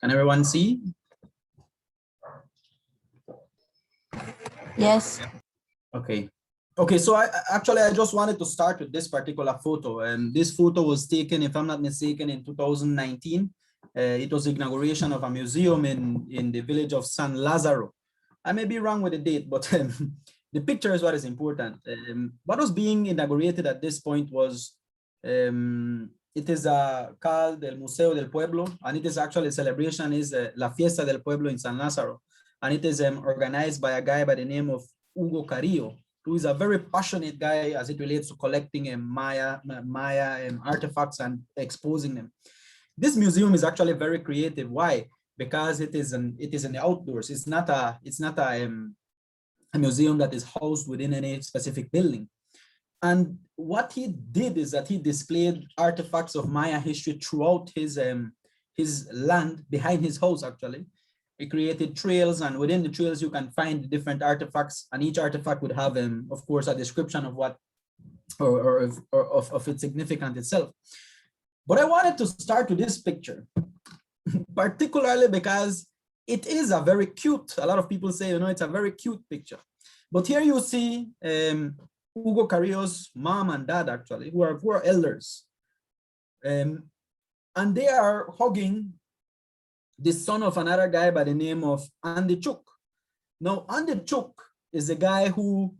Can everyone see? Yes. Okay. Okay, so I just wanted to start with this particular photo. And this photo was taken, if I'm not mistaken, in 2019. It was the inauguration of a museum in the village of San Lazaro. I may be wrong with the date, but the picture is what is important. What was being inaugurated at this point was, it is called El Museo del Pueblo, and it is actually a celebration, is La Fiesta del Pueblo in San Lazaro. And it is organized by a guy by the name of Hugo Carrillo, who is a very passionate guy as it relates to collecting Maya artifacts and exposing them. This museum is actually very creative. Why? Because it is in the outdoors. It's not a museum that is housed within any specific building. And what he did is that he displayed artifacts of Maya history throughout his land behind his house. Actually, he created trails, and within the trails you can find different artifacts, and each artifact would have, of course, a description of what or of its significance itself. But I wanted to start with this picture, particularly because it is a very cute. A lot of people say, it's a very cute picture. But here you see Hugo Carrillo's mom and dad, actually, who are elders, and they are hugging the son of another guy by the name of Andy Chuk. Now, Andy Chuk is the guy who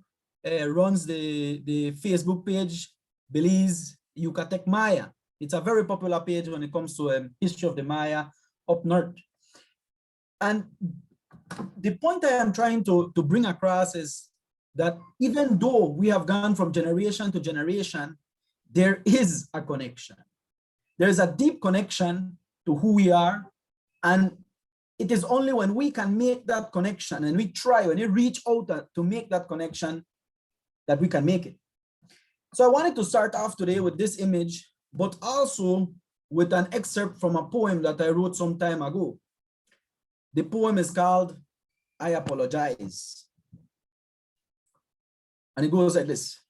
runs the Facebook page, Belize Yucatec Maya. It's a very popular page when it comes to history of the Maya up north. And the point I am trying to bring across is that even though we have gone from generation to generation, there is a connection. There is a deep connection to who we are. And it is only when we can make that connection and when we reach out to make that connection, that we can make it. So I wanted to start off today with this image, but also with an excerpt from a poem that I wrote some time ago. The poem is called I Apologize. And it goes like this.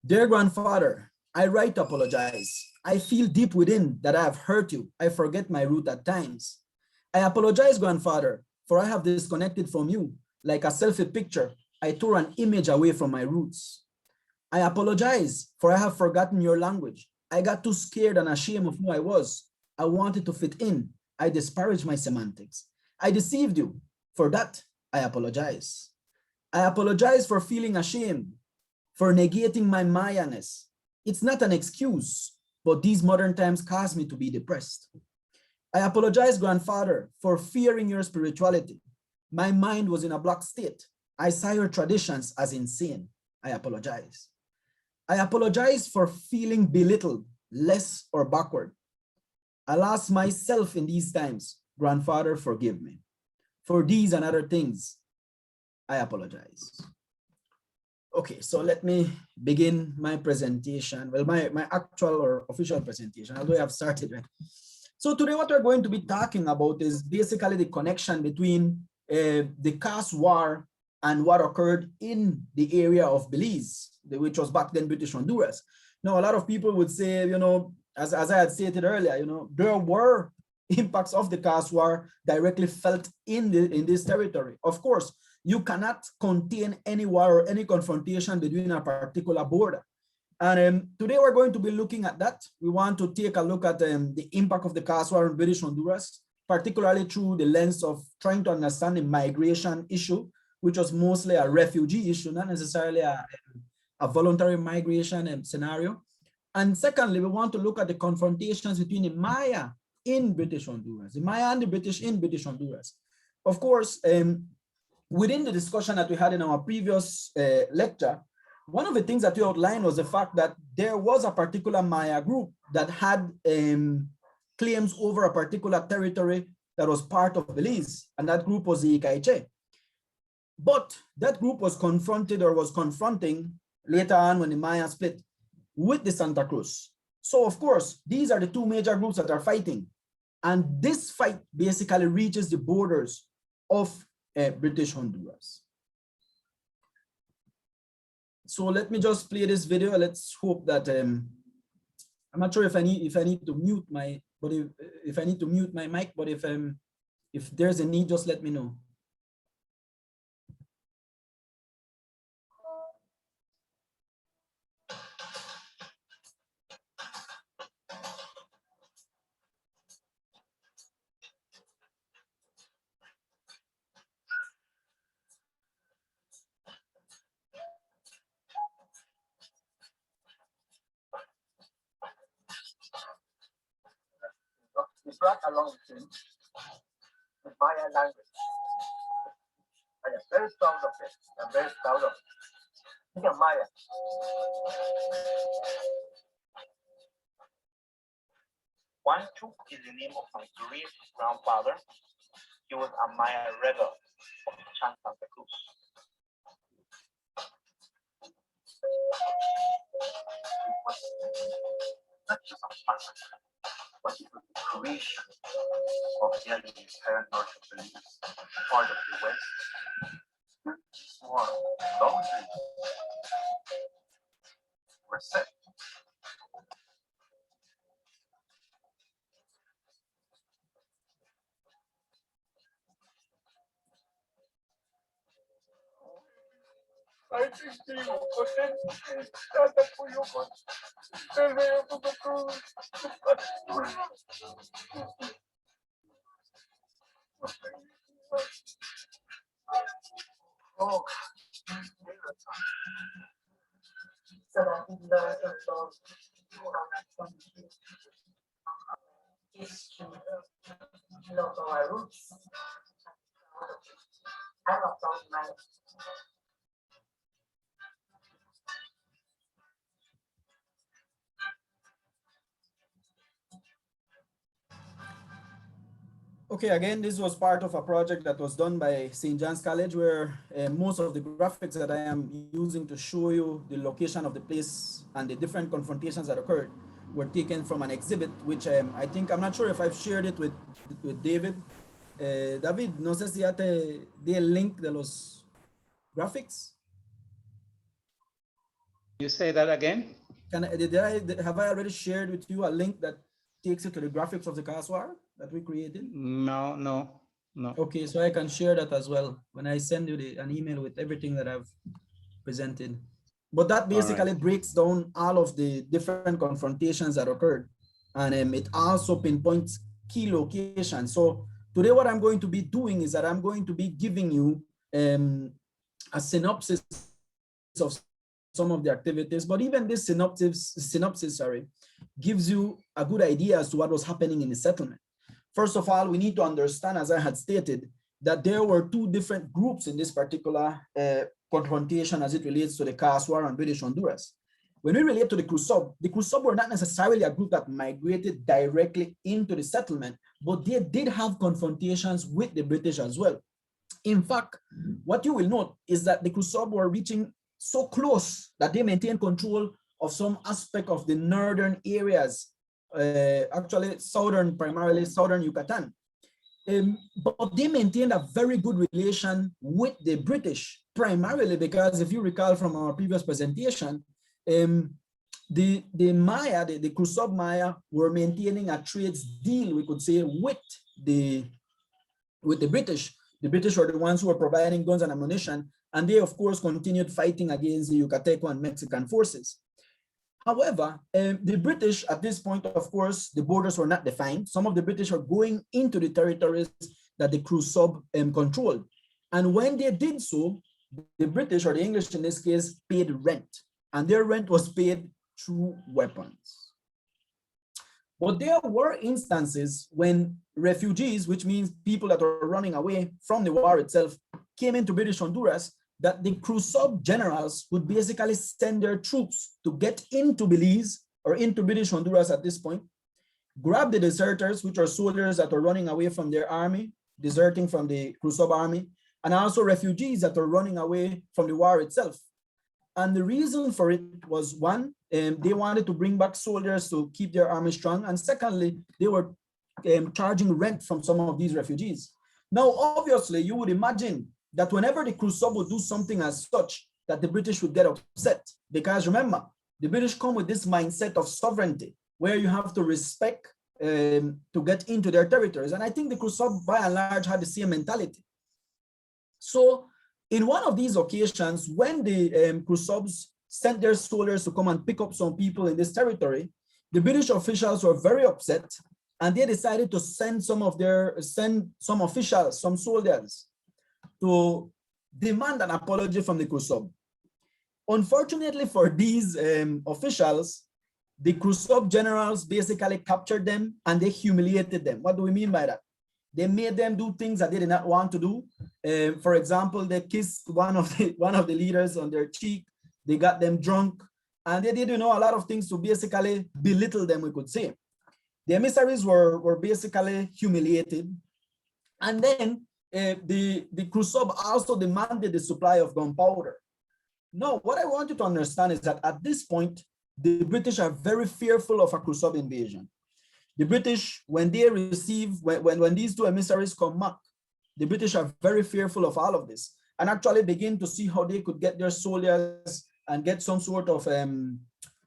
Dear grandfather, I write to apologize. I feel deep within that I have hurt you. I forget my root at times. I apologize, grandfather, for I have disconnected from you. Like a selfie picture, I tore an image away from my roots. I apologize, for I have forgotten your language. I got too scared and ashamed of who I was. I wanted to fit in. I disparaged my semantics. I deceived you. For that, I apologize. I apologize for feeling ashamed, for negating my Maya-ness. It's not an excuse, but these modern times cause me to be depressed. I apologize, grandfather, for fearing your spirituality. My mind was in a blocked state. I saw your traditions as insane. I apologize. I apologize for feeling belittled, less, or backward. I lost myself in these times. Grandfather, forgive me. For these and other things, I apologize. Okay, so let me begin my presentation. Well, my actual or official presentation, although I have started, right? So today what we're going to be talking about is basically the connection between the caste war and what occurred in the area of Belize, which was back then British Honduras. Now, a lot of people would say, as I had stated earlier, there were impacts of the caste war directly felt in this territory. Of course, you cannot contain any war or any confrontation between a particular border. And today we're going to be looking at that. We want to take a look at the impact of the caste war in British Honduras, particularly through the lens of trying to understand the migration issue, which was mostly a refugee issue, not necessarily a voluntary migration scenario. And secondly, we want to look at the confrontations between the Maya in British Honduras, the Maya and the British in British Honduras. Of course, within the discussion that we had in our previous lecture, one of the things that we outlined was the fact that there was a particular Maya group that had claims over a particular territory that was part of Belize, and that group was the Ikaiche. But that group was confronted or was confronting later on when the Maya split with the Santa Cruz. So of course, these are the two major groups that are fighting. And this fight basically reaches the borders of British Honduras. So let me just play this video. Let's hope that I'm not sure if I need to mute my, but if I need to mute my mic, but if there's a need, just let me know. We brought along with him the Maya language. I am very proud of it. I'm very proud of it. Look at Maya. Juancho is the name of my great grandfather. He was a Maya rebel of Santa Cruz. It was not just a fact, but it was the creation of nearly the entire north of Belize, part of the west. For boundaries were set. I think the Santa Cruz. Oh, so that we learn about history, love our roots. I love my Okay, again, this was part of a project that was done by St. John's College, where most of the graphics that I am using to show you the location of the place and the different confrontations that occurred were taken from an exhibit, which I think, I'm not sure if I've shared it with David. David, no sé si ya te di el link de los graphics. You say that again? Have I already shared with you a link that takes you to the graphics of the Kaswar that we created? No. Okay, so I can share that as well when I send you an email with everything that I've presented. But that basically breaks down all of the different confrontations that occurred. And it also pinpoints key locations. So today what I'm going to be doing is that I'm going to be giving you a synopsis of some of the activities, but even this synopsis, gives you a good idea as to what was happening in the settlement. First of all, we need to understand, as I had stated, that there were two different groups in this particular confrontation as it relates to the Kaswar and British Honduras. When we relate to the Crusoe were not necessarily a group that migrated directly into the settlement, but they did have confrontations with the British as well. In fact, what you will note is that the Crusoe were reaching so close that they maintained control of some aspect of the northern areas, actually primarily southern Yucatan. But they maintained a very good relation with the British, primarily because if you recall from our previous presentation, the Maya, the Crusoe Maya were maintaining a trades deal, we could say, with the British. The British were the ones who were providing guns and ammunition, and they, of course, continued fighting against the Yucateco and Mexican forces. However, the British, at this point, of course, the borders were not defined. Some of the British were going into the territories that the Crusoe controlled. And when they did so, the British, or the English in this case, paid rent. And their rent was paid through weapons. But there were instances when refugees, which means people that are running away from the war itself, came into British Honduras, that the Crusoe generals would basically send their troops to get into Belize or into British Honduras at this point, grab the deserters, which are soldiers that are running away from their army, deserting from the Crusoe army, and also refugees that are running away from the war itself. And the reason for it was, one, they wanted to bring back soldiers to keep their army strong. And secondly, they were charging rent from some of these refugees. Now, obviously, you would imagine that whenever the Crusoe would do something as such, that the British would get upset. Because remember, the British come with this mindset of sovereignty. where you have to respect to get into their territories. And I think the Crusoe, by and large, had the same mentality. So in one of these occasions, when the Crusoes sent their soldiers to come and pick up some people in this territory, the British officials were very upset, and they decided to send some officials, some soldiers, to demand an apology from the Crusoe. Unfortunately for these officials, the Crusoe generals basically captured them and they humiliated them. What do we mean by that? They made them do things that they did not want to do. For example, they kissed one of the leaders on their cheek. They got them drunk, and they did, a lot of things to basically belittle them, we could say. The emissaries were basically humiliated. And then the Crusoe also demanded the supply of gunpowder. Now, what I want you to understand is that at this point, the British are very fearful of a Crusoe invasion. The British, when they receive, when these two emissaries come back, the British are very fearful of all of this and actually begin to see how they could get their soldiers and get some sort of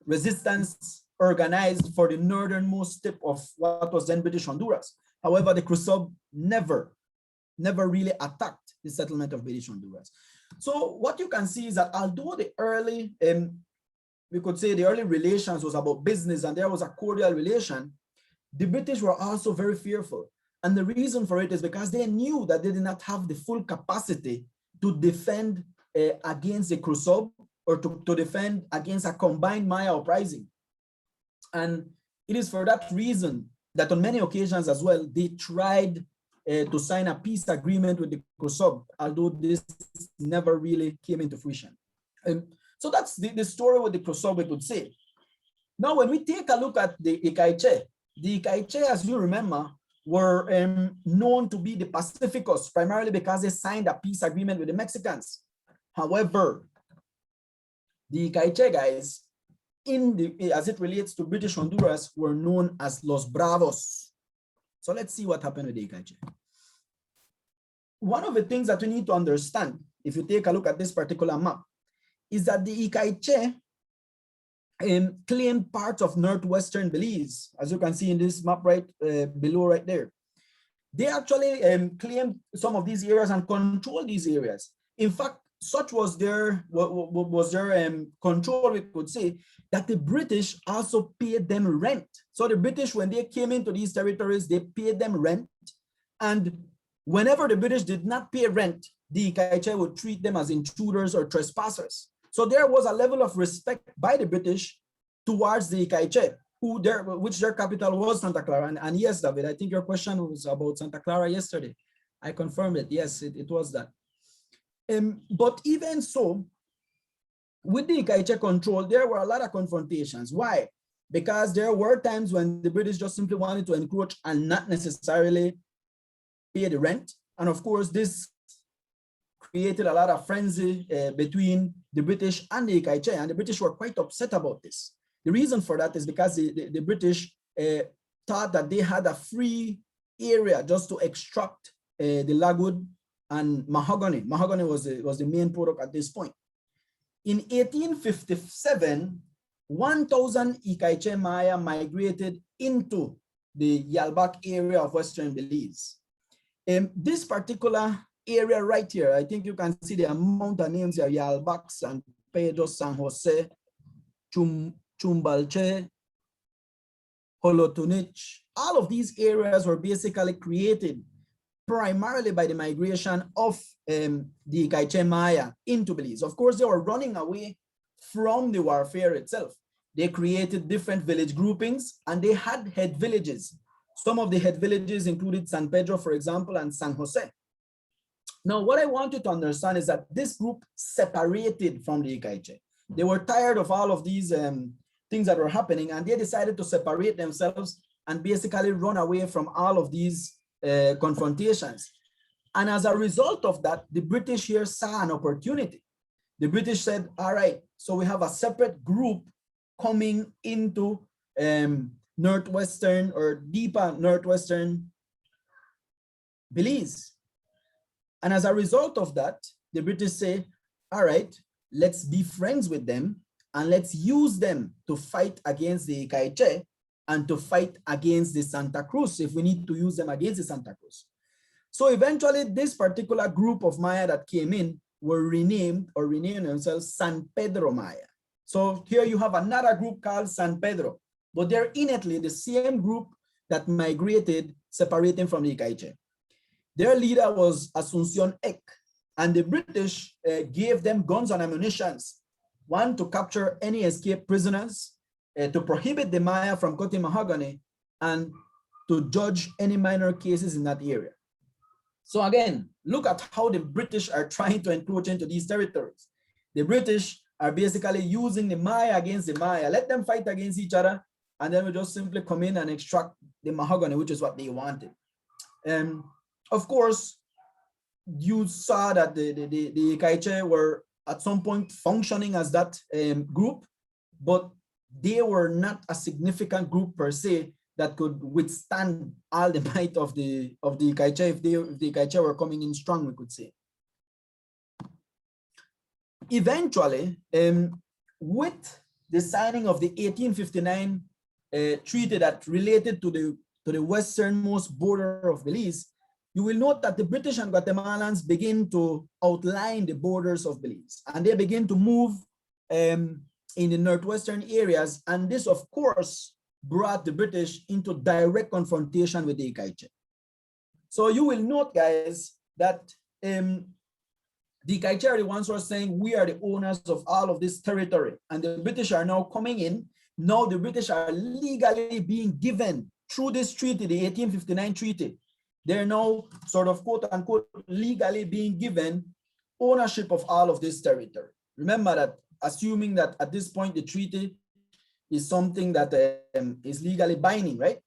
resistance organized for the northernmost tip of what was then British Honduras. However, the Crusoe never really attacked the settlement of British Honduras. So what you can see is that although the early, we could say the early relations was about business and there was a cordial relation, the British were also very fearful. And the reason for it is because they knew that they did not have the full capacity to defend against the Crusoe or to defend against a combined Maya uprising. And it is for that reason that on many occasions as well, they tried to sign a peace agreement with the Crusoe, although this never really came into fruition. So that's the story with the Crusoe, we could say. Now, when we take a look at the Icaiche, as you remember, were known to be the Pacificos, primarily because they signed a peace agreement with the Mexicans. However, the Icaiche guys, as it relates to British Honduras, were known as Los Bravos. So let's see what happened with the Icaiche. One of the things that we need to understand, if you take a look at this particular map, is that the Icaiche claimed parts of northwestern Belize, as you can see in this map right below right there. They actually claimed some of these areas and controlled these areas. In fact, such was their control, we could say, that the British also paid them rent. So the British, when they came into these territories, they paid them rent. And whenever the British did not pay rent, the Icaiche would treat them as intruders or trespassers. So there was a level of respect by the British towards the Icaiche, which their capital was Santa Clara. And yes, David, I think your question was about Santa Clara yesterday. I confirmed it. Yes, it was that. But even so, with the Icaiche control, there were a lot of confrontations. Why? Because there were times when the British just simply wanted to encroach and not necessarily pay the rent. And of course, this created a lot of frenzy between the British and the Icaiche, and the British were quite upset about this. The reason for that is because the British thought that they had a free area just to extract the logwood and mahogany. Mahogany was the main product at this point. In 1857, 1,000 Icaiche Maya migrated into the Yalbak area of Western Belize. This particular area right here, I think you can see the amount of names here: Yalbak, San Pedro, San Jose, Chumbalche, Holotunich. All of these areas were basically created primarily by the migration of the Icaiche Maya into Belize. Of course, they were running away from the warfare itself. They created different village groupings and they had head villages. Some of the head villages included San Pedro, for example, and San Jose. Now, what I want you to understand is that this group separated from the Icaiche. They were tired of all of these things that were happening, and they decided to separate themselves and basically run away from all of these confrontations. And as a result of that, the British here saw an opportunity. The British said, all right, so we have a separate group coming into northwestern or deeper northwestern Belize. And as a result of that, the British say, all right, let's be friends with them and let's use them to fight against the Icaiche and to fight against the Santa Cruz if we need to use them against the Santa Cruz. So eventually this particular group of Maya that came in were renamed or renamed themselves San Pedro Maya. So here you have another group called San Pedro, but they're innately the same group that migrated, separating from the Icaiche. Their leader was Asuncion Ek, and the British gave them guns and ammunitions, one to capture any escaped prisoners, to prohibit the Maya from cutting mahogany, and to judge any minor cases in that area. So again, look at how the British are trying to encroach into these territories. The British are basically using the Maya against the Maya. Let them fight against each other, and then we just simply come in and extract the mahogany, which is what they wanted. Of course, you saw that the Icaiche were at some point functioning as that group, but they were not a significant group per se that could withstand all the might of the Icaiche if the Icaiche were coming in strong, we could say. Eventually, with the signing of the 1859 treaty that related to the westernmost border of Belize, you will note that the British and Guatemalans begin to outline the borders of Belize, and they begin to move in the northwestern areas, and this, of course, brought the British into direct confrontation with the Icaiche. So you will note, guys, that the Icaiche are the ones who are saying we are the owners of all of this territory, and the British are now coming in. Now the British are legally being given through this treaty, the 1859 treaty. They're now sort of quote unquote legally being given ownership of all of this territory. Remember that, assuming that at this point the treaty is something that is legally binding, right?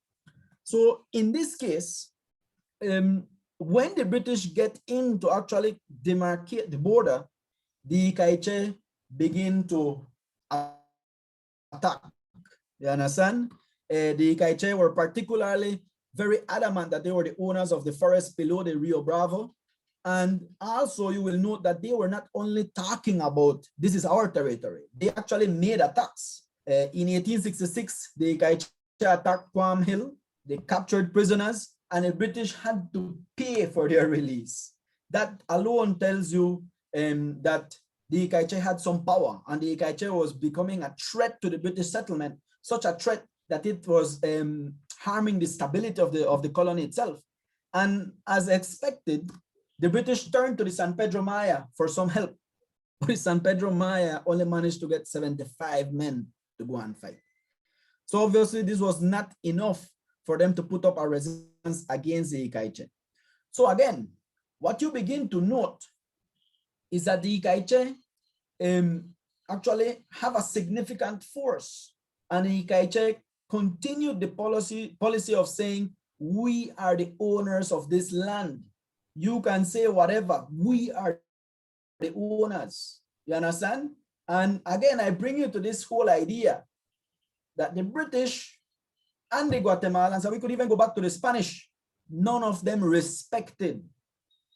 So in this case, when the British get in to actually demarcate the border, the Icaiche begin to attack. You understand? The Icaiche were particularly very adamant that they were the owners of the forest below the Rio Bravo. And also you will note that they were not only talking about this is our territory, they actually made attacks. In 1866, the Icaiche attacked Quam Hill, they captured prisoners, and the British had to pay for their release. That alone tells you that the Icaiche had some power, and the Icaiche was becoming a threat to the British settlement, such a threat that it was harming the stability of the colony itself. And as expected, the British turned to the San Pedro Maya for some help, but the San Pedro Maya only managed to get 75 men to go and fight. So obviously this was not enough for them to put up a resistance against the Icaiche. So again, what you begin to note is that the Icaiche actually have a significant force, and the Icaiche continued the policy of saying, we are the owners of this land. You can say whatever, we are the owners. You understand? And again, I bring you to this whole idea that the British and the Guatemalans, and we could even go back to the Spanish, none of them respected,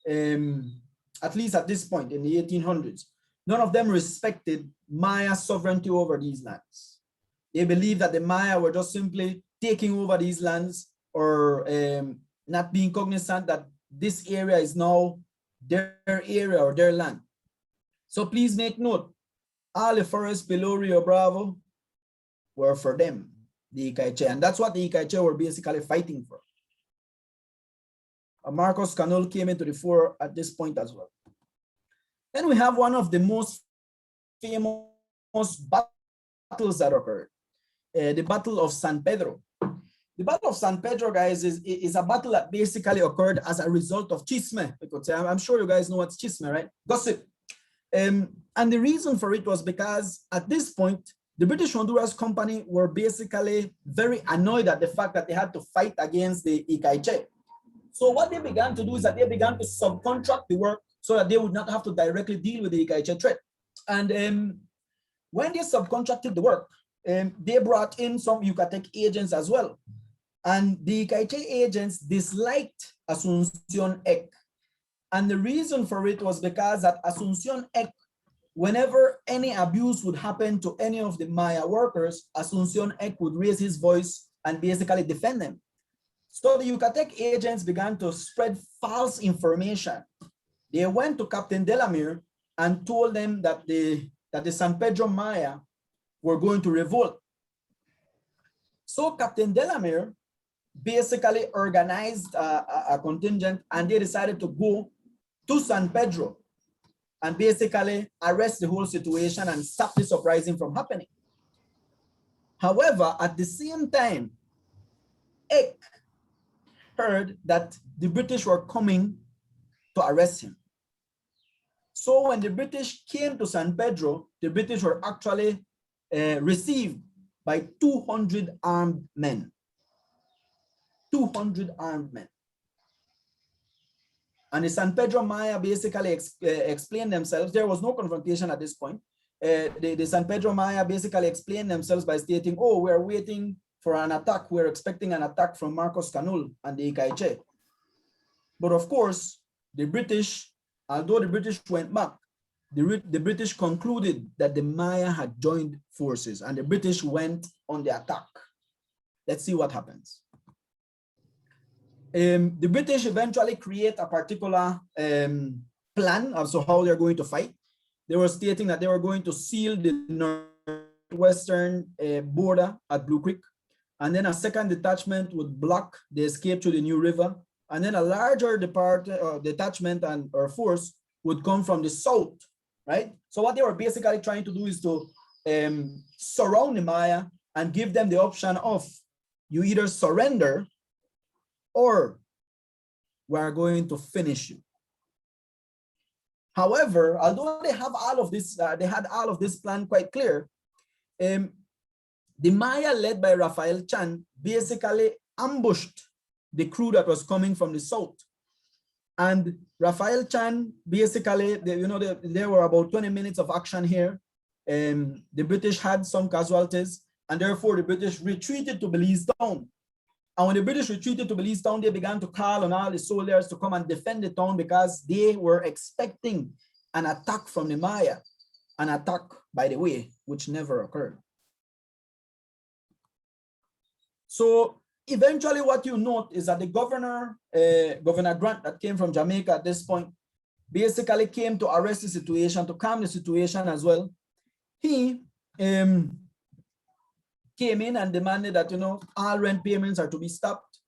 at least at this point in the 1800s, none of them respected Maya sovereignty over these lands. They believed that the Maya were just simply taking over these lands, or not being cognizant that this area is now their area or their land. So please make note, all the forests below Rio Bravo were for them, the Icaiche, and that's what the Icaiche were basically fighting for. Marcos Canol came into the fore at this point as well. Then we have one of the most famous battles that occurred, the Battle of San Pedro. The Battle of San Pedro, guys, is a battle that basically occurred as a result of chisme. I could say, I'm sure you guys know what's chisme, right? Gossip. And the reason for it was because at this point, the British Honduras Company were basically very annoyed at the fact that they had to fight against the Icaiche. So what they began to do is that they began to subcontract the work so that they would not have to directly deal with the Icaiche threat. And when they subcontracted the work, they brought in some Yucatec agents as well. And the Icaiche agents disliked Asuncion Ek. And the reason for it was because at Asuncion Ek, whenever any abuse would happen to any of the Maya workers, Asuncion Ek would raise his voice and basically defend them. So the Yucatec agents began to spread false information. They went to Captain Delmer and told them that the San Pedro Maya were going to revolt. So Captain Delmer basically organized a contingent, and they decided to go to San Pedro and basically arrest the whole situation and stop this uprising from happening. However, at the same time, Eck heard that the British were coming to arrest him. So when the British came to San Pedro, the British were actually received by 200 armed men. 200 armed men. And the San Pedro Maya basically explained themselves. There was no confrontation at this point. The San Pedro Maya basically explained themselves by stating, oh, we're waiting for an attack. We're expecting an attack from Marcos Canul and the Icaiche. But of course, the British, although the British went back, the British concluded that the Maya had joined forces and the British went on the attack. Let's see what happens. The British eventually create a particular plan as to how they're going to fight. They were stating that they were going to seal the northwestern border at Blue Creek, and then a second detachment would block the escape to the New River, and then a larger detachment or force would come from the south, right? So what they were basically trying to do is to surround the Maya and give them the option of you either surrender or we're going to finish you. However, although they have all of this, they had all of this plan quite clear, the Maya led by Raphael Chan basically ambushed the crew that was coming from the south. And Raphael Chan basically, there were about 20 minutes of action here. The British had some casualties, and therefore the British retreated to Belizean. And when the British retreated to Belizean, they began to call on all the soldiers to come and defend the town because they were expecting an attack from the Maya, an attack, by the way, which never occurred. So eventually what you note is that the governor, Governor Grant, that came from Jamaica at this point, basically came to arrest the situation, to calm the situation as well. He came in and demanded that, all rent payments are to be stopped,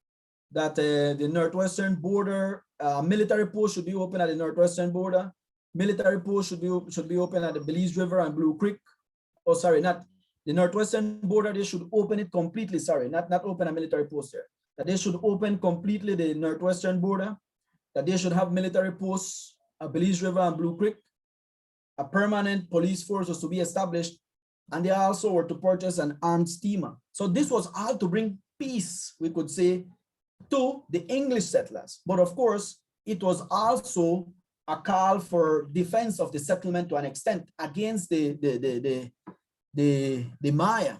that the northwestern border, military post should be open at the northwestern border, military post should be open at the Belize River and Blue Creek. Oh, sorry, not the northwestern border, they should open it completely, sorry, not open a military post there, that they should open completely the northwestern border, that they should have military posts at Belize River and Blue Creek, a permanent police force was to be established, and they also were to purchase an armed steamer. So this was all to bring peace, we could say, to the English settlers. But of course, it was also a call for defense of the settlement to an extent against the Maya.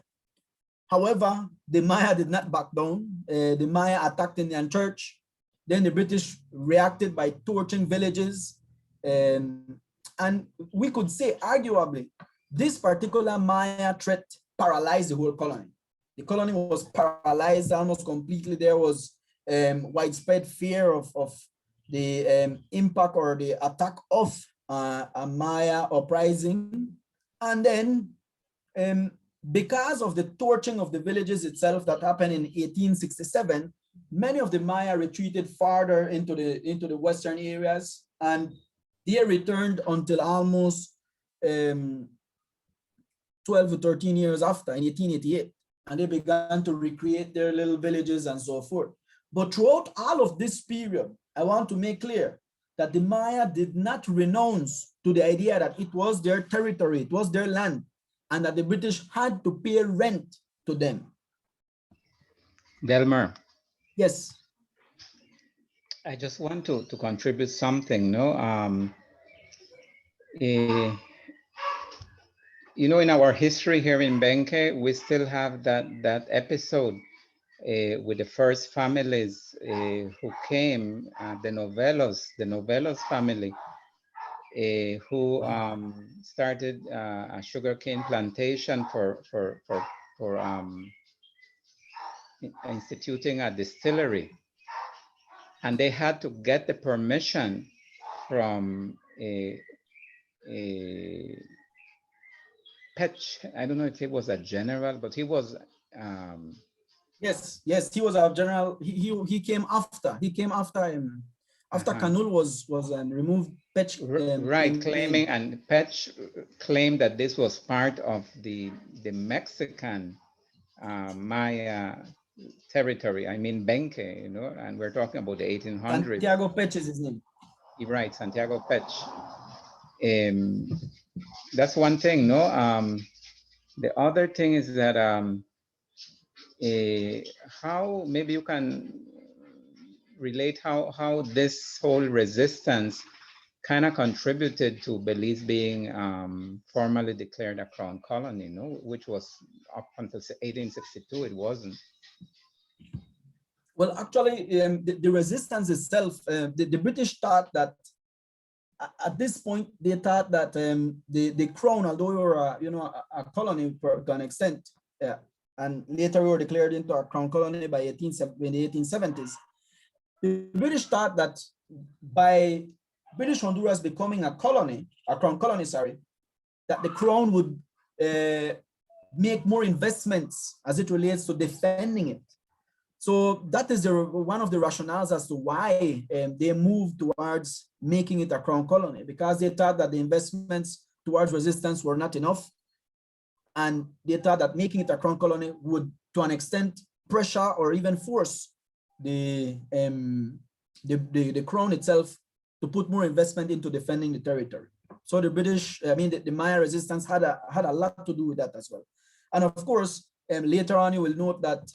However, the Maya did not back down. The Maya attacked Indian church. Then the British reacted by torching villages. And we could say, arguably, this particular Maya threat paralyzed the whole colony. The colony was paralyzed almost completely. There was widespread fear of the impact or the attack of a Maya uprising. And then because of the torching of the villages itself that happened in 1867, many of the Maya retreated farther into the western areas, and they returned until almost 12 to 13 years after, in 1888, and they began to recreate their little villages and so forth. But throughout all of this period, I want to make clear that the Maya did not renounce to the idea that it was their territory, it was their land, and that the British had to pay rent to them. Delmer. Yes. I just want to contribute something, no? In our history here in Benque, we still have that episode with the first families who came, the Novelos family, who started a sugarcane plantation instituting a distillery, and they had to get the permission from a Petch. I don't know if he was a general, but he was. Yes, yes, he was our general. He came after. He came after him. After Canul was removed, Petch right, claiming, in. and Petch claimed that this was part of the Mexican Maya territory. I mean Benque, you know, and we're talking about the 1800s. Santiago Petch is his name. You're right, Santiago Petch. That's one thing, no? The other thing is that how, maybe you can relate how this whole resistance kind of contributed to Belize being formally declared a crown colony, no? Which was up until 1862, it wasn't. Well, actually, the resistance itself, the British thought that at this point, they thought that the crown, although we were a colony to an extent, and later we were declared into a crown colony by in the 1870s, the British thought that by British Honduras becoming a colony, a crown colony, sorry, that the crown would make more investments as it relates to defending it. So that is one of the rationales as to why they moved towards making it a crown colony, because they thought that the investments towards resistance were not enough. And they thought that making it a crown colony would, to an extent, pressure or even force the crown itself to put more investment into defending the territory. So the British, I mean, the Maya resistance had a lot to do with that as well. And of course, later on, you will note that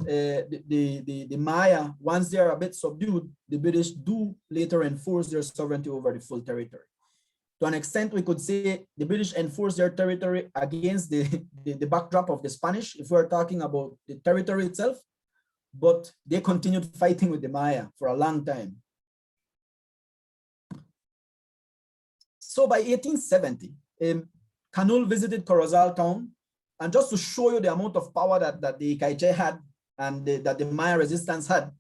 the Maya, once they are a bit subdued, the British do later enforce their sovereignty over the full territory. To an extent, we could say the British enforced their territory against the backdrop of the Spanish, if we're talking about the territory itself, but they continued fighting with the Maya for a long time. So by 1870, Canul visited Corozal town, and just to show you the amount of power that the Icaiche had and that the Maya resistance had,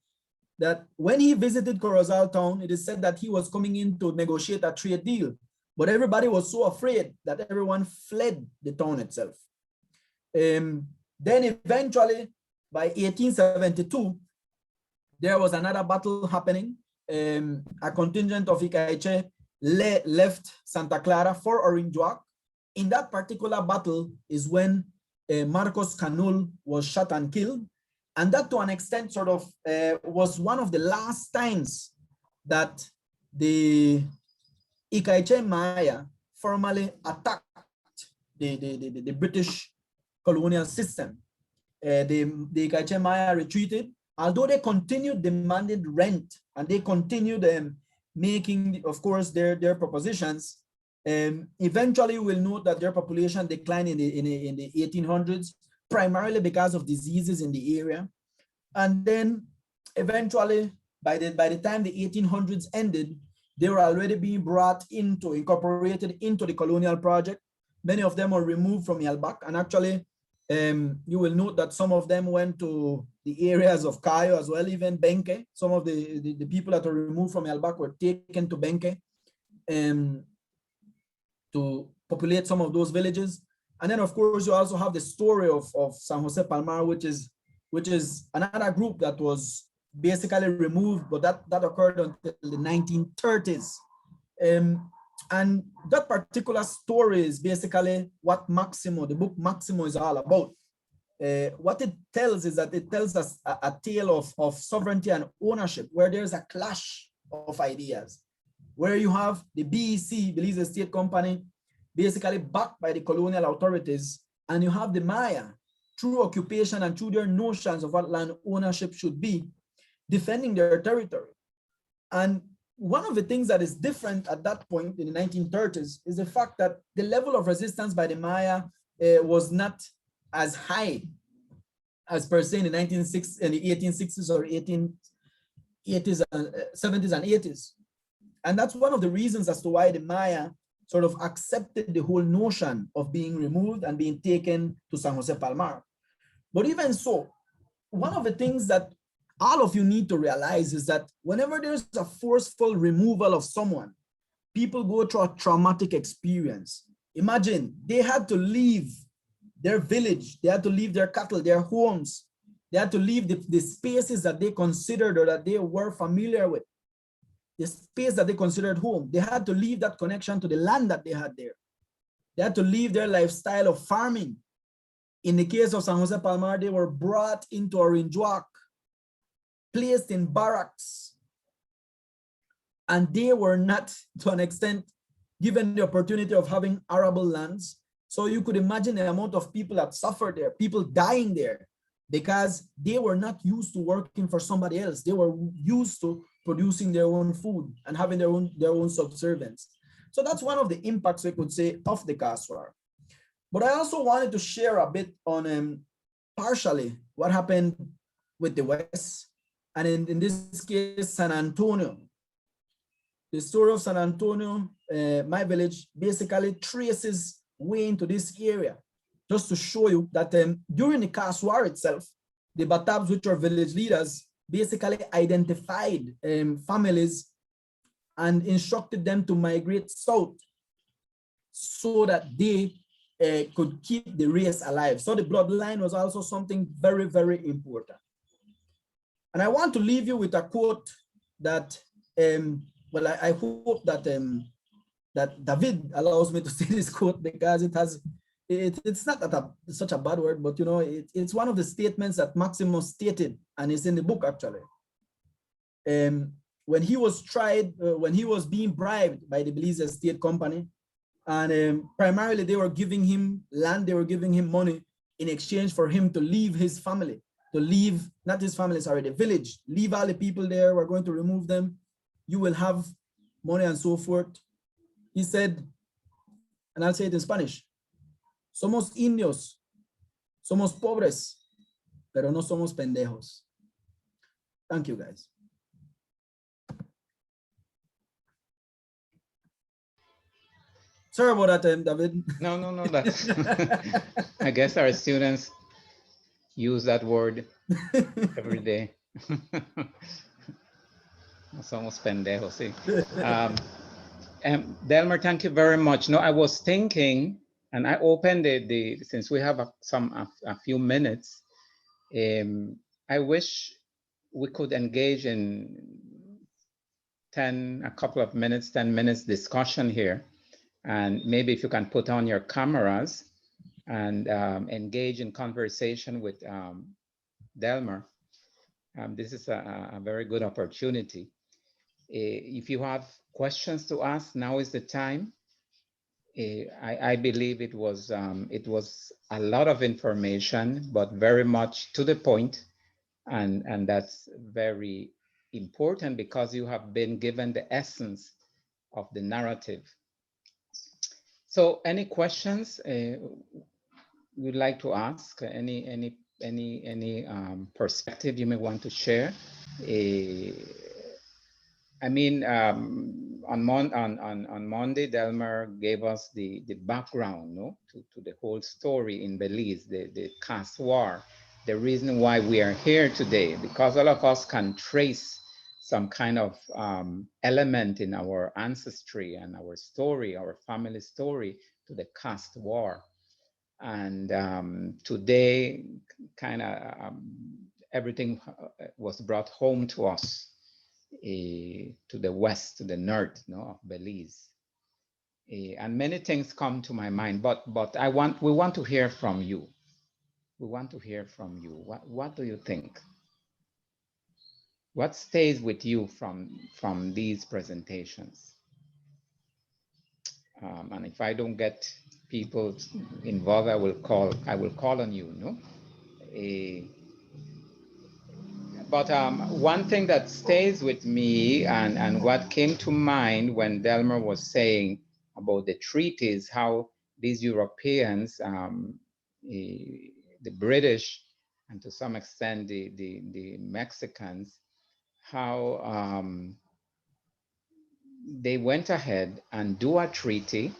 that when he visited Corozal town, it is said that he was coming in to negotiate a trade deal, but everybody was so afraid that everyone fled the town itself. Then eventually, by 1872, there was another battle happening. A contingent of Icaiche left Santa Clara for Orinjuak. In that particular battle is when Marcos Canul was shot and killed. And that, to an extent, sort of was one of the last times that the Icaiche Maya formally attacked the British colonial system. The Icaiche Maya retreated, although they continued demanding rent and they continued making, of course, their propositions. Eventually, we'll note that their population declined in the 1800s, primarily because of diseases in the area. And then eventually, by the time the 1800s ended, they were already being incorporated into the colonial project. Many of them were removed from Yalbak, and actually, you will note that some of them went to the areas of Cayo as well, even Benque. Some of the people that were removed from Yalbak were taken to Benque to populate some of those villages. And then, of course, you also have the story of San Jose Palmar, which is another group that was basically removed, but that occurred until the 1930s. And that particular story is basically what Maximo, the book Maximo, is all about. What it tells is that it tells us a tale of sovereignty and ownership, where there's a clash of ideas, where you have the BEC, Belize State Company, basically backed by the colonial authorities, and you have the Maya, through occupation and through their notions of what land ownership should be, defending their territory. And one of the things that is different at that point in the 1930s is the fact that the level of resistance by the Maya was not as high as per se in the 1860s or 1880s and 70s and 80s. And that's one of the reasons as to why the Maya sort of accepted the whole notion of being removed and being taken to San Jose Palmar. But even so, one of the things that all of you need to realize is that whenever there's a forceful removal of someone, people go through a traumatic experience. Imagine they had to leave their village, they had to leave their cattle, their homes, they had to leave the spaces that they considered or that they were familiar with, the space that they considered home. They had to leave that connection to the land that they had there. They had to leave their lifestyle of farming. In the case of San Jose Palmar, they were brought into Orinjuak, placed in barracks, and they were not, to an extent, given the opportunity of having arable lands. So you could imagine the amount of people that suffered there, people dying there, because they were not used to working for somebody else. They were used to producing their own food and having their own subservience. So that's one of the impacts, we could say, of the caste war. But I also wanted to share a bit on partially what happened with the West, and in this case, San Antonio. The story of San Antonio, my village, basically traces way into this area, just to show you that during the caste war itself, the Batabs, which are village leaders, basically identified families and instructed them to migrate south so that they could keep the race alive. So the bloodline was also something very, very important. And I want to leave you with a quote that, well, I hope that that David allows me to say this quote, because it's not such a bad word, but you know, it's one of the statements that Maximus stated, and it's in the book actually. When he was tried, when he was being bribed by the Belizean state company, and primarily they were giving him land, they were giving him money in exchange for him to leave his family, to leave, not his family, sorry, the village, leave all the people there, we're going to remove them, you will have money and so forth. He said, and I'll say it in Spanish, somos indios, somos pobres, pero no somos pendejos. Thank you, guys. Sorry about that, David. No, that's, I guess our students use that word every day. No somos pendejos, sí. Delmer, thank you very much. No, I was thinking, and I opened since we have a few minutes, I wish we could engage in a couple of minutes, 10 minutes discussion here. And maybe if you can put on your cameras and engage in conversation with Delmer, this is a very good opportunity. If you have questions to ask, now is the time. I believe it was a lot of information, but very much to the point, and that's very important because you have been given the essence of the narrative. So, any questions you'd like to ask? Any perspective you may want to share? I mean, on Monday, Delmer gave us the background, no, to the whole story in Belize, the caste war, the reason why we are here today, because all of us can trace some kind of element in our ancestry and our story, our family story, to the caste war. And today, kind of everything was brought home to us. To the west, to the north, no, of Belize, and many things come to my mind. But we want to hear from you. We want to hear from you. What do you think? What stays with you from these presentations? And if I don't get people involved, I will call on you. No. But one thing that stays with me and what came to mind when Delmer was saying about the treaties, how these Europeans, the British, and to some extent the Mexicans, how they went ahead and do a treaty,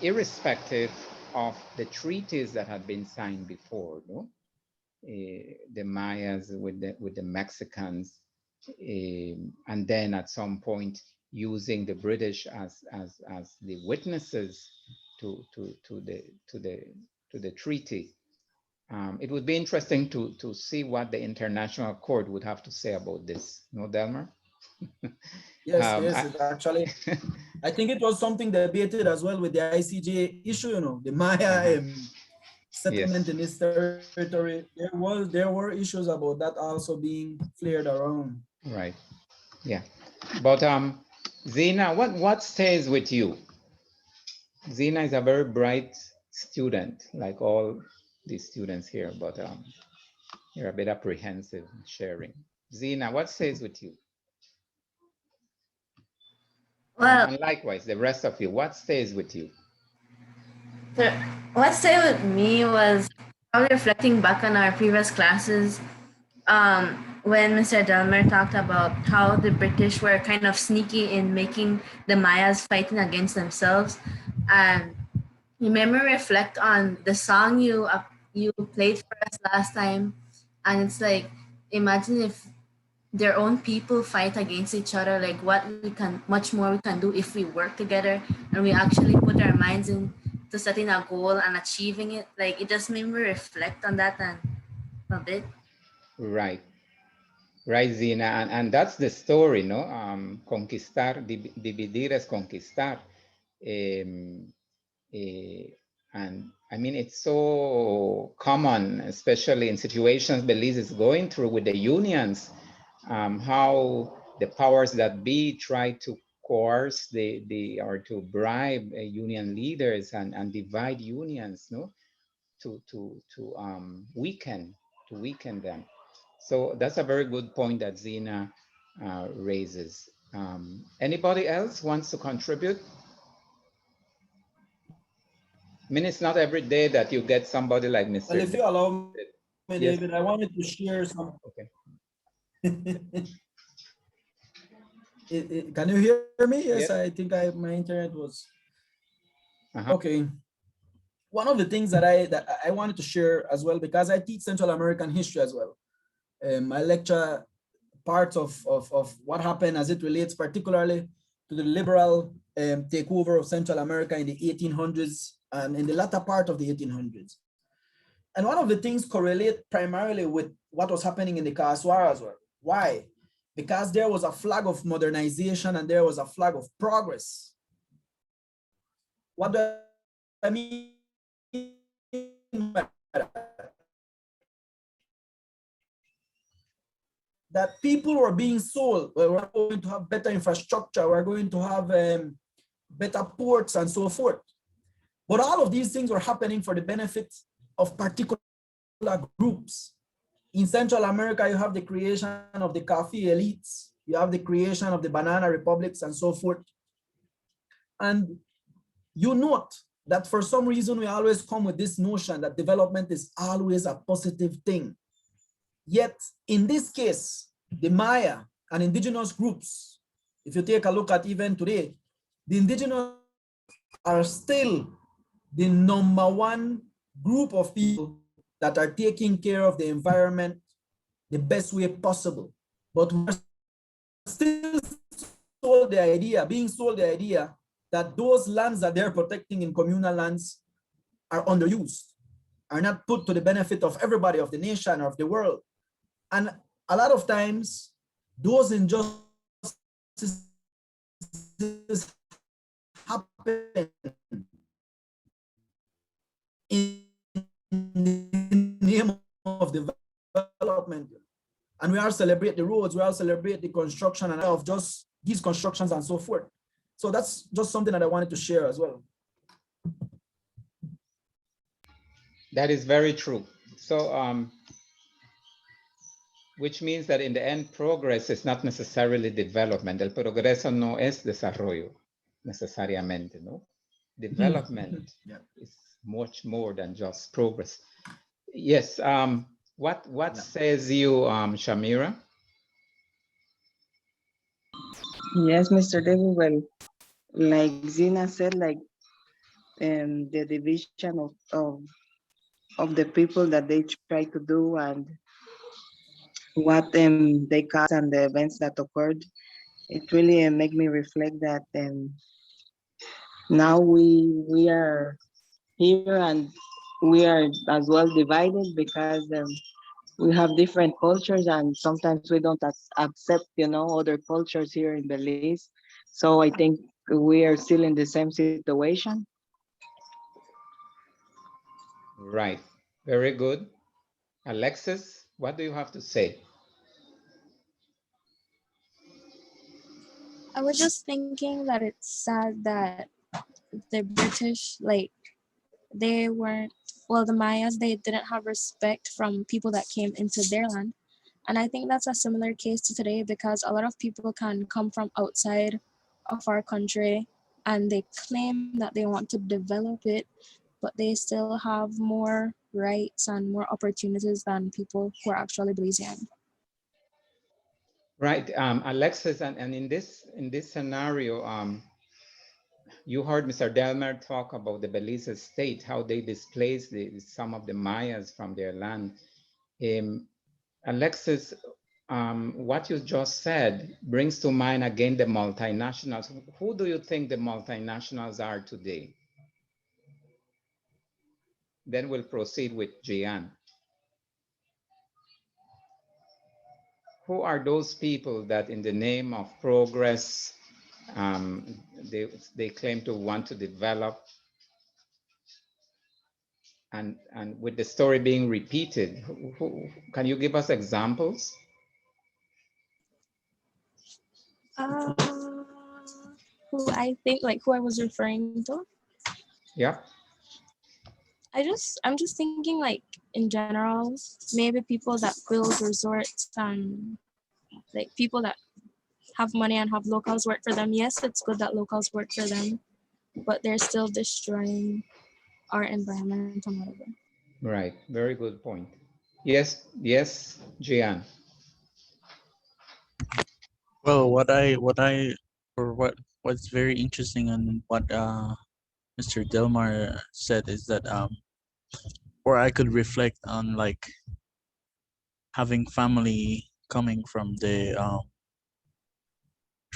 irrespective of the treaties that had been signed before, no? the Mayas with the Mexicans, and then at some point using the British as the witnesses to the treaty. It would be interesting to see what the International Court would have to say about this. No, Delmer? Yes, yes, it actually, I think it was something debated as well with the ICJ issue, you know, the Maya settlement Yes. in this territory. There were issues about that also being flared around. Right. Yeah. But Zena, what stays with you? Zena is a very bright student, like all the students here, but you're a bit apprehensive in sharing. Zena, what stays with you? Well, And likewise, the rest of you, what stays with you? what stayed with me was probably reflecting back on our previous classes, when Mr. Delmer talked about how the British were kind of sneaky in making the Mayas fighting against themselves. And you made me reflect on the song you played for us last time, and it's like, imagine if their own people fight against each other, like much more we can do if we work together and we actually put our minds into setting a goal and achieving it. Like, it just made me reflect on that and a bit. Right. Right, Zena, and that's the story, no? Conquistar, dividir es conquistar. And I mean, it's so common, especially in situations Belize is going through with the unions, how the powers that be try to coerce or to bribe union leaders and divide unions, no, to weaken them. So that's a very good point that Zena raises. Anybody else wants to contribute? I mean, it's not every day that you get somebody like Mr. Well, if you allow me, Yes. David, I wanted to share some. Okay. Can you hear me? Yes, Yes. I think my internet was Uh-huh. okay. One of the things that I wanted to share as well, because I teach Central American history as well. I lecture parts of what happened as it relates particularly to the liberal takeover of Central America in the 1800s and in the latter part of the 1800s. And one of the things correlate primarily with what was happening in the Kaswara as well. Why? Because there was a flag of modernization and there was a flag of progress. What do I mean by that? That people were being sold, well, we're going to have better infrastructure, we're going to have better ports and so forth. But all of these things were happening for the benefit of particular groups. In Central America, you have the creation of the coffee elites, you have the creation of the banana republics and so forth. And you note that for some reason, we always come with this notion that development is always a positive thing. Yet, in this case, the Maya and indigenous groups, if you take a look at even today, the indigenous are still the #1 group of people that are taking care of the environment the best way possible. But we're still being sold the idea that those lands that they're protecting in communal lands are underused, are not put to the benefit of everybody, of the nation, or of the world. And a lot of times, those injustices happen in the name of development. And we all celebrate the roads, we all celebrate the construction and of just these constructions and so forth. So that's just something that I wanted to share as well. That is very true. So, which means that in the end, progress is not necessarily development. El progreso no es desarrollo, necesariamente, no? Development is much more than just progress. Yes, what says you, Shamira? Yes, Mr. David, well, like Zina said, like the division of the people that they try to do and what they caused and the events that occurred. It really make me reflect that now we are here and we are as well divided because we have different cultures and sometimes we don't accept, other cultures here in Belize. So I think we are still in the same situation. Right. Very good. Alexis, what do you have to say? I was just thinking that it's sad that the British, like, they weren't, well, the Mayas, they didn't have respect from people that came into their land. And I think that's a similar case to today because a lot of people can come from outside of our country and they claim that they want to develop it, but they still have more rights and more opportunities than people who are actually Belizean. Right, Alexis, and in this scenario, you heard Mr. Delmer talk about the Belize state, how they displaced some of the Mayas from their land. Alexis, what you just said brings to mind again the multinationals. Who do you think the multinationals are today? Then we'll proceed with Gian. Who are those people that in the name of progress, they claim to want to develop, and with the story being repeated? Can you give us examples? Uh, who I think, like, who I was referring to. Yeah. I'm just thinking, like, in general, maybe people that build resorts and like people that have money and have locals work for them. Yes, it's good that locals work for them, but they're still destroying our environment and whatever. Right. Very good point. Yes, Gian. Well, what's very interesting and what Mr. Delmar said is that or I could reflect on like having family coming from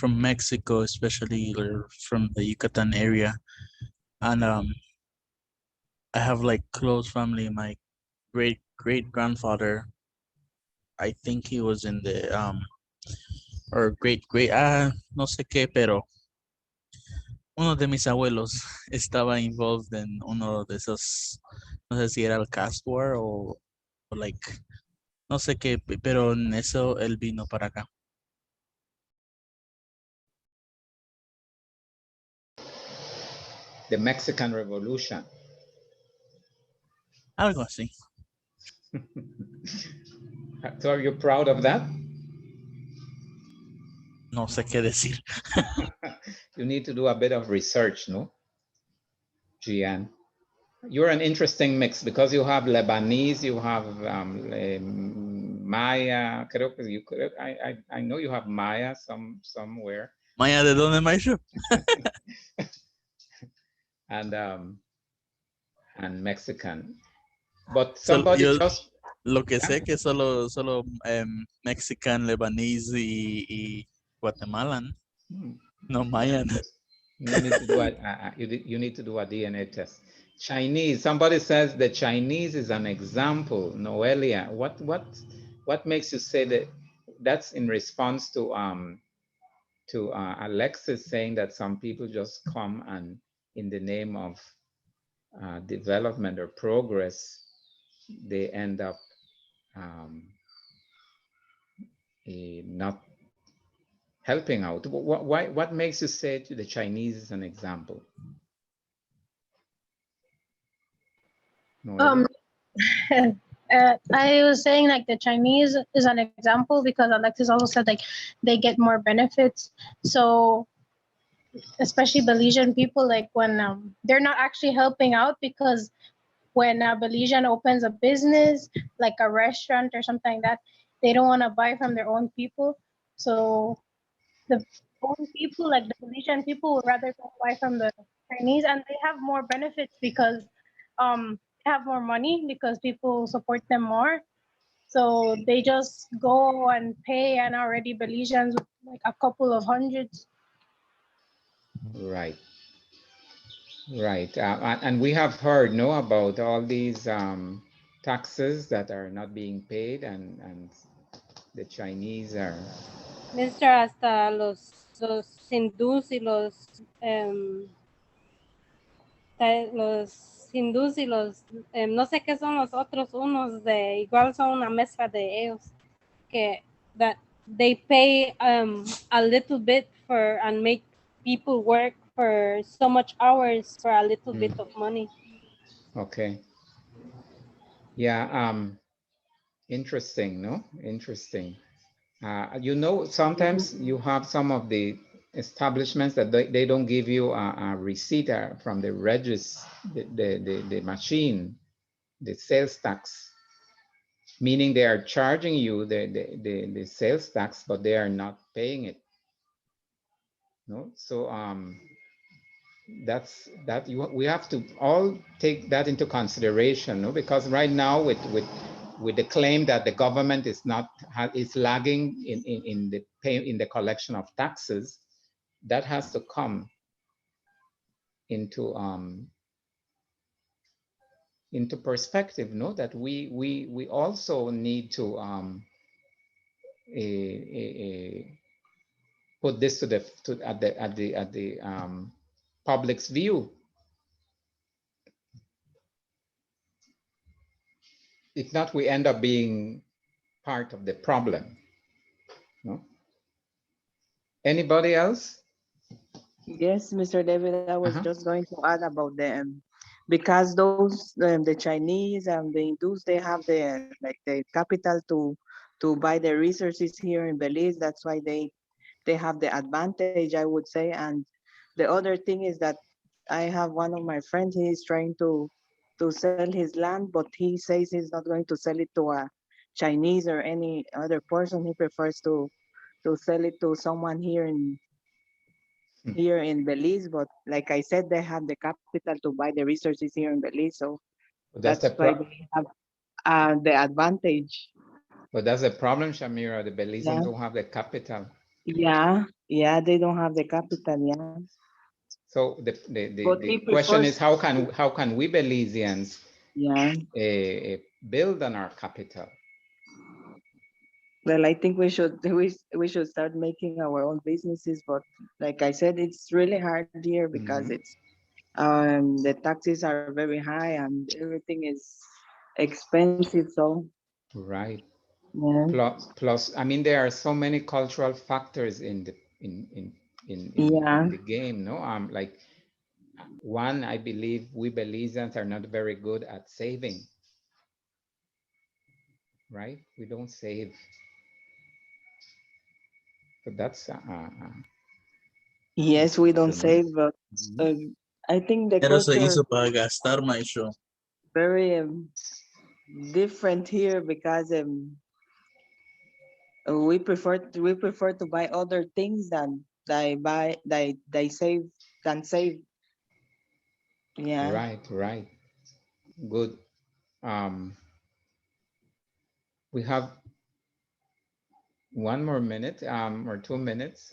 Mexico, especially, or from the Yucatan area, and I have like close family. My great grandfather, I think he was in the or great no sé qué, pero uno de mis abuelos estaba involved en uno de esos, no sé si era el Cast War o like, no sé qué, pero en eso él vino para acá. The Mexican Revolution. Algo así. So are you proud of that? No sé qué decir. You need to do a bit of research, no? Gian. You're an interesting mix because you have Lebanese, you have Maya. I know you have Maya somewhere. Maya, ¿de dónde, maestro? And Mexican. But somebody just... Lo que sé que solo Mexican, Lebanese y Guatemalan. No Mayan. You need to do you need to do a DNA test. Chinese. Somebody says the Chinese is an example. Noelia, what makes you say that? That's in response to Alexis saying that some people just come and in the name of development or progress, they end up not helping out. What makes you say to the Chinese is an example? I was saying like the Chinese is an example because Alexis also said like they get more benefits. So especially Belizean people, like when they're not actually helping out, because when a Belizean opens a business like a restaurant or something like that, they don't want to buy from their own people. So the own people, like the Belizean people, would rather go buy from the Chinese, and they have more benefits because have more money because people support them more. So they just go and pay an already Belizeans like a couple of hundreds. Right. Right. And we have heard, no, about all these taxes that are not being paid, and the Chinese are. Mister, hasta los hindús y los hindús y los, no sé qué son los otros unos, de igual son una mezcla de ellos, que that they pay a little bit for and make people work for so much hours for a little bit of money. Okay. Yeah. Interesting, no? Interesting. You know, sometimes you have some of the establishments that they don't give you a receipt from the the machine, the sales tax, meaning they are charging you the sales tax, but they are not paying it. No, so we have to all take that into consideration, no? Because right now with the claim that the government is lagging in the collection of taxes, that has to come into perspective, no? That we also need to put this at the public's view. If not, we end up being part of the problem. No? Anybody else? Yes, Mr. David, I was just going to add about them because those the Chinese and the Hindus, they have the capital to buy the resources here in Belize. That's why they have the advantage, I would say. And the other thing is that I have one of my friends. He is trying to sell his land, but he says he's not going to sell it to a Chinese or any other person. He prefers to sell it to someone here in Belize, but like I said, they have the capital to buy the resources here in Belize, so that's why they have the advantage. But that's a problem, Shamira. The Belizeans Yeah. don't have the capital. Yeah, they don't have the capital, yeah. So the question is, how can we Belizeans build on our capital? Well, I think we should start making our own businesses, but like I said, it's really hard here because it's the taxes are very high and everything is expensive. So right. Yeah. Plus, I mean, there are so many cultural factors in the game, no? Like one, I believe we Belizeans are not very good at saving. Right? We don't save. But that's yes, we don't save, but I think the Pero sa culture iso para gastar mais siya. very different here because we prefer to buy other things than they save than save. Yeah. Right. Good. We have 1 more minute or 2 minutes.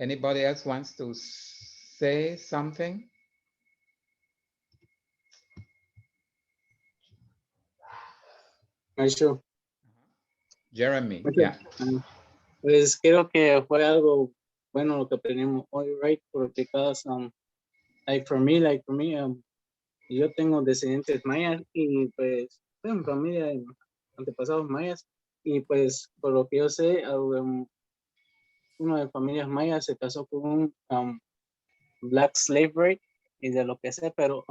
Anybody else wants to say something? Maestro. Jeremy, Maestro, yeah. Pues creo que fue algo bueno lo que aprendimos hoy, right? Porque like for me, yo tengo descendientes mayas y pues tengo familia de antepasados mayas y pues por lo que yo sé, una de familias mayas se casó con un black slavery y de lo que sé, pero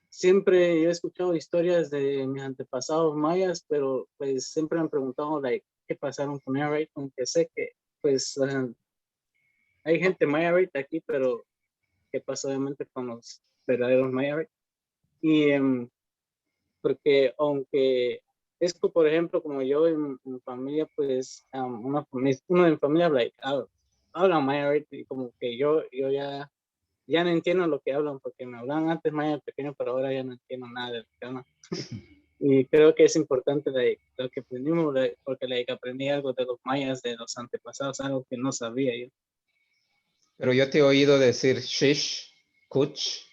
siempre yo he escuchado historias de mis antepasados mayas, pero pues siempre me han preguntado like, qué pasaron con ella, right? Aunque sé que pues hay gente maya ahorita aquí, pero qué pasó obviamente con los verdaderos maya, right? Y porque aunque esto, por ejemplo, como yo en familia, pues uno de mi familia like, habla maya, right? Y como que yo ya ya no entiendo lo que hablan porque me hablaban antes maya pequeño, pero ahora ya no entiendo nada de lo que hablan. Y creo que es importante lo que aprendimos, porque aprendí algo de los mayas, de los antepasados, algo que no sabía yo. Pero yo te he oído decir shish, kuch,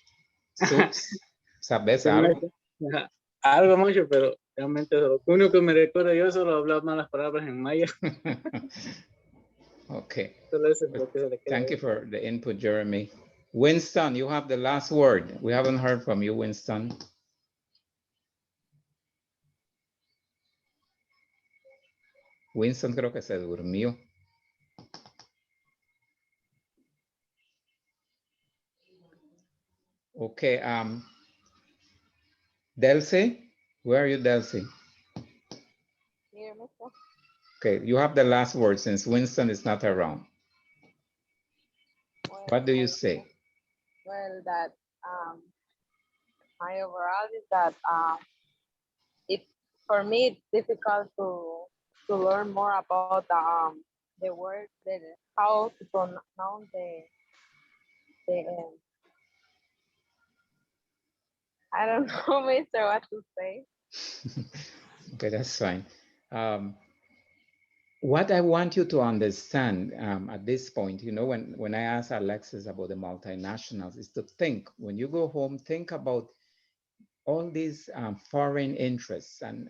suts, ¿sabes Sí, algo? ajá, algo mucho, pero realmente lo único que me recuerdo yo solo hablaba malas palabras en maya. Okay. Solo eso es lo que se le queda. Thank you for the input, Jeremy. Winston, you have the last word. We haven't heard from you, Winston. Winston creo que se durmió. Okay, Delcy, where are you, Delcy? Here, mister. Okay, you have the last word since Winston is not around. Well, What do you say? Well, that my overall is that it for me it's difficult to learn more about the word, how to pronounce the I don't know, mister, what to say. Okay, that's fine. What I want you to understand at this point, you know, when I ask Alexis about the multinationals, is to think, when you go home, think about all these foreign interests, and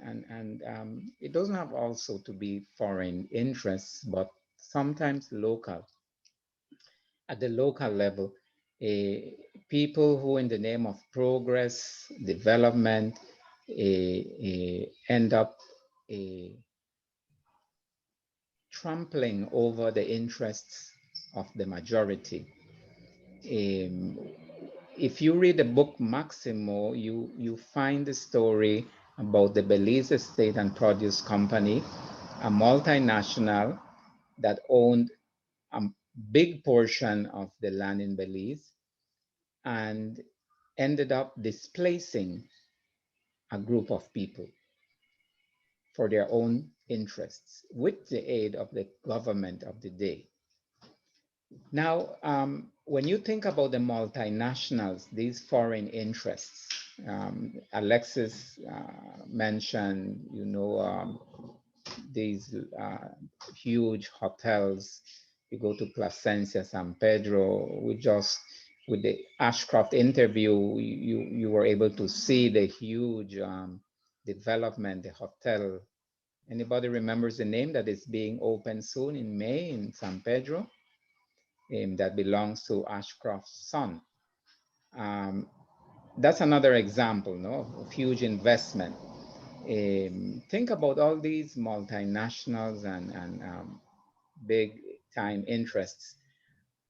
it doesn't have also to be foreign interests, but sometimes local. At the local level, people who in the name of progress, development, end up trampling over the interests of the majority. If you read the book Maximo, you find the story about the Belize State and Produce Company, a multinational that owned a big portion of the land in Belize and ended up displacing a group of people for their own interests with the aid of the government of the day. Now, when you think about the multinationals, these foreign interests, Alexis mentioned, you know, these huge hotels. You go to Placencia, San Pedro. With the Ashcroft interview, you were able to see the huge development, the hotel. Anybody remembers the name that is being opened soon in May in San Pedro? That belongs to Ashcroft's son. That's another example, no, of huge investment. Think about all these multinationals and big time interests.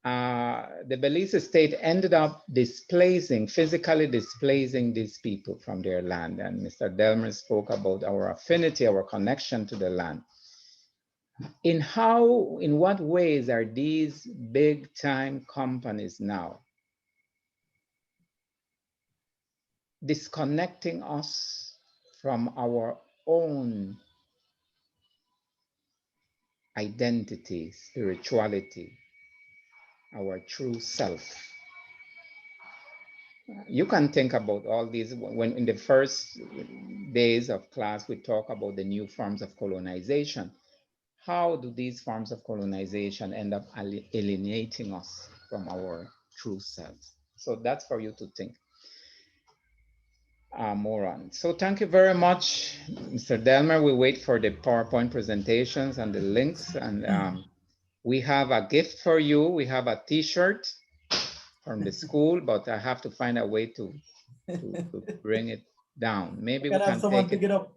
The Belize state ended up physically displacing these people from their land. And Mr. Delmer spoke about our affinity, our connection to the land. In what ways are these big time companies now disconnecting us from our own identity, spirituality, our true self? You can think about all these. When in the first days of class, we talk about the new forms of colonization. How do these forms of colonization end up alienating us from our true selves? So that's for you to think more on. So thank you very much, Mr. Delmer. We wait for the PowerPoint presentations and the links. And we have a gift for you. We have a t-shirt from the school, but I have to find a way to bring it down. Maybe we can take it. Up.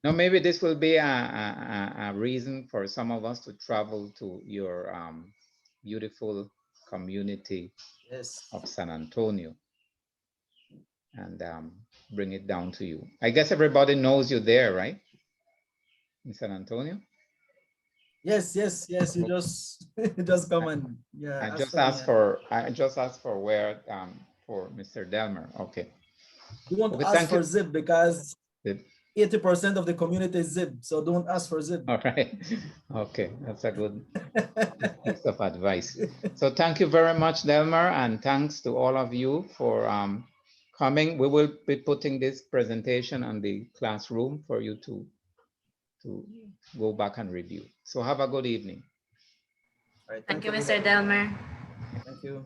No, maybe this will be a reason for some of us to travel to your beautiful community of San Antonio and bring it down to you. I guess everybody knows you there, right? In San Antonio? Yes. You just come and I just asked for where for Mr. Delmer. Okay. You won't Okay, ask for Zip because Zip. 80% of the community is Zib, so don't ask for Zib. All right. Okay, that's a good piece of advice. So thank you very much, Delmer, and thanks to all of you for coming. We will be putting this presentation on the classroom for you to go back and review. So have a good evening. All right, Thank you, for Mr. having me. Delmer. Thank you.